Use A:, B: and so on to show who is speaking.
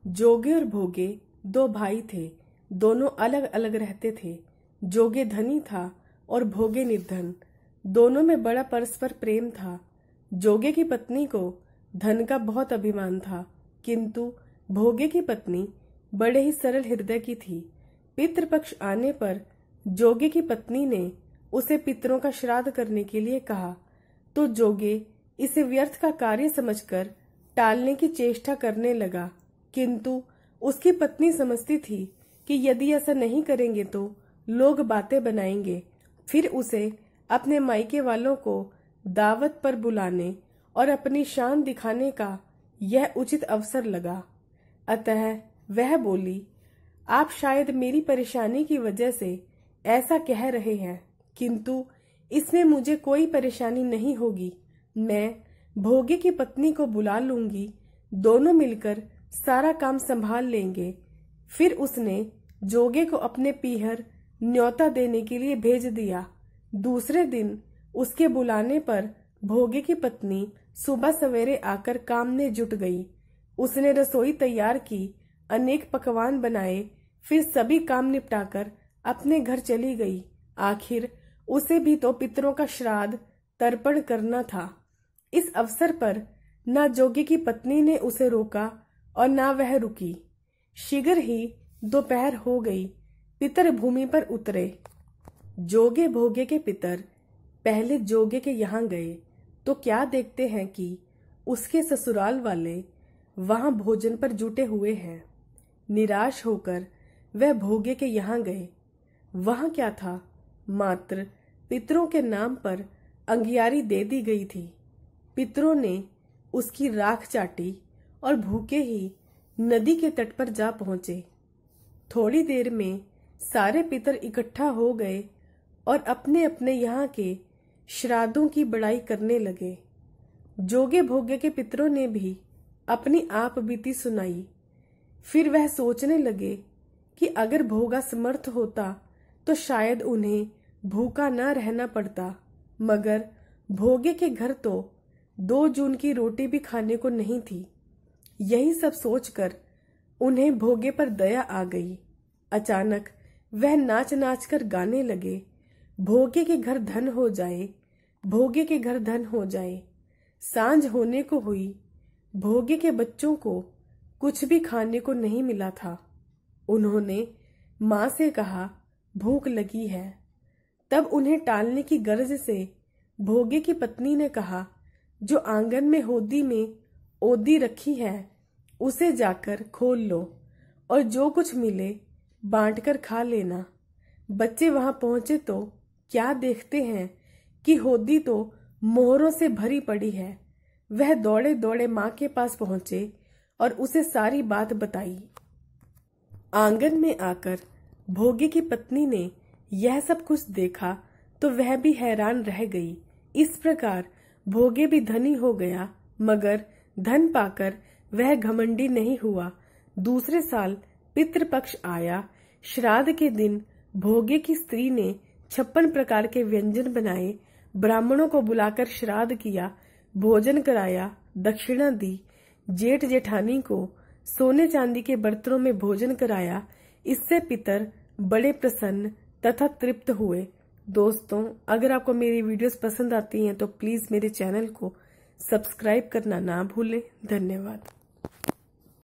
A: जोगे और भोगे दो भाई थे। दोनों अलग अलग रहते थे। जोगे धनी था और भोगे निर्धन। दोनों में बड़ा परस्पर प्रेम था। जोगे की पत्नी को धन का बहुत अभिमान था, किंतु भोगे की पत्नी बड़े ही सरल हृदय की थी। पितृपक्ष आने पर जोगे की पत्नी ने उसे पितरों का श्राद्ध करने के लिए कहा, तो जोगे इसे व्यर्थ का कार्य समझकर टालने की चेष्टा करने लगा। किंतु उसकी पत्नी समझती थी कि यदि ऐसा नहीं करेंगे तो लोग बातें बनाएंगे। फिर उसे अपने मायके वालों को दावत पर बुलाने और अपनी शान दिखाने का यह उचित अवसर लगा। अतः वह बोली, आप शायद मेरी परेशानी की वजह से ऐसा कह रहे हैं, किंतु इसमें मुझे कोई परेशानी नहीं होगी। मैं भोगे की पत्नी को बुला लूंगी, दोनों मिलकर सारा काम संभाल लेंगे। फिर उसने जोगे को अपने पीहर न्योता देने के लिए भेज दिया। दूसरे दिन उसके बुलाने पर भोगे की पत्नी सुबह सवेरे आकर काम में जुट गई। उसने रसोई तैयार की, अनेक पकवान बनाए, फिर सभी काम निपटाकर अपने घर चली गई। आखिर उसे भी तो पितरों का श्राद्ध तर्पण करना था। इस अवसर पर न जोगे की पत्नी ने उसे रोका और न वह रुकी। शीघ्र ही दोपहर हो गई। पितर भूमि पर उतरे। जोगे भोगे के पितर पहले जोगे के यहाँ गए तो क्या देखते हैं कि उसके ससुराल वाले वहां भोजन पर जुटे हुए हैं। निराश होकर वह भोगे के यहाँ गए। वहां क्या था, मात्र पितरों के नाम पर अंगियारी दे दी गई थी। पितरों ने उसकी राख चाटी और भूखे ही नदी के तट पर जा पहुंचे। थोड़ी देर में सारे पितर इकट्ठा हो गए और अपने अपने यहाँ के श्राद्धों की बड़ाई करने लगे। जोगे भोगे के पितरों ने भी अपनी आप बीती सुनाई। फिर वह सोचने लगे कि अगर भोगा समर्थ होता तो शायद उन्हें भूखा न रहना पड़ता, मगर भोगे के घर तो 2 जून की रोटी भी खाने को नहीं थी। यही सब सोचकर उन्हें भोगे पर दया आ गई। अचानक वह नाच नाच कर गाने लगे, भोगे के घर धन हो जाए, भोगे के घर धन हो जाए। सांझ होने को हुई। भोगे के बच्चों को कुछ भी खाने को नहीं मिला था। उन्होंने माँ से कहा, भूख लगी है। तब उन्हें टालने की गर्ज से भोगे की पत्नी ने कहा, जो आंगन में होदी में ओदी रखी है उसे जाकर खोल लो और जो कुछ मिले बांटकर खा लेना। बच्चे वहां पहुंचे तो क्या देखते हैं कि होदी तो मोहरों से भरी पड़ी है। वह दौड़े दौड़े माँ के पास पहुंचे और उसे सारी बात बताई। आंगन में आकर भोगे की पत्नी ने यह सब कुछ देखा तो वह भी हैरान रह गई। इस प्रकार भोगे भी धनी हो गया, मगर धन पाकर वह घमंडी नहीं हुआ। दूसरे साल पितृपक्ष आया। श्राद्ध के दिन भोगे की स्त्री ने 56 प्रकार के व्यंजन बनाए, ब्राह्मणों को बुलाकर श्राद्ध किया, भोजन कराया, दक्षिणा दी। जेठ जेठानी को सोने चांदी के बर्तनों में भोजन कराया। इससे पितर बड़े प्रसन्न तथा तृप्त हुए। दोस्तों, अगर आपको मेरी वीडियोस पसंद आती हैं तो प्लीज मेरे चैनल को सब्सक्राइब करना ना भूलें। धन्यवाद।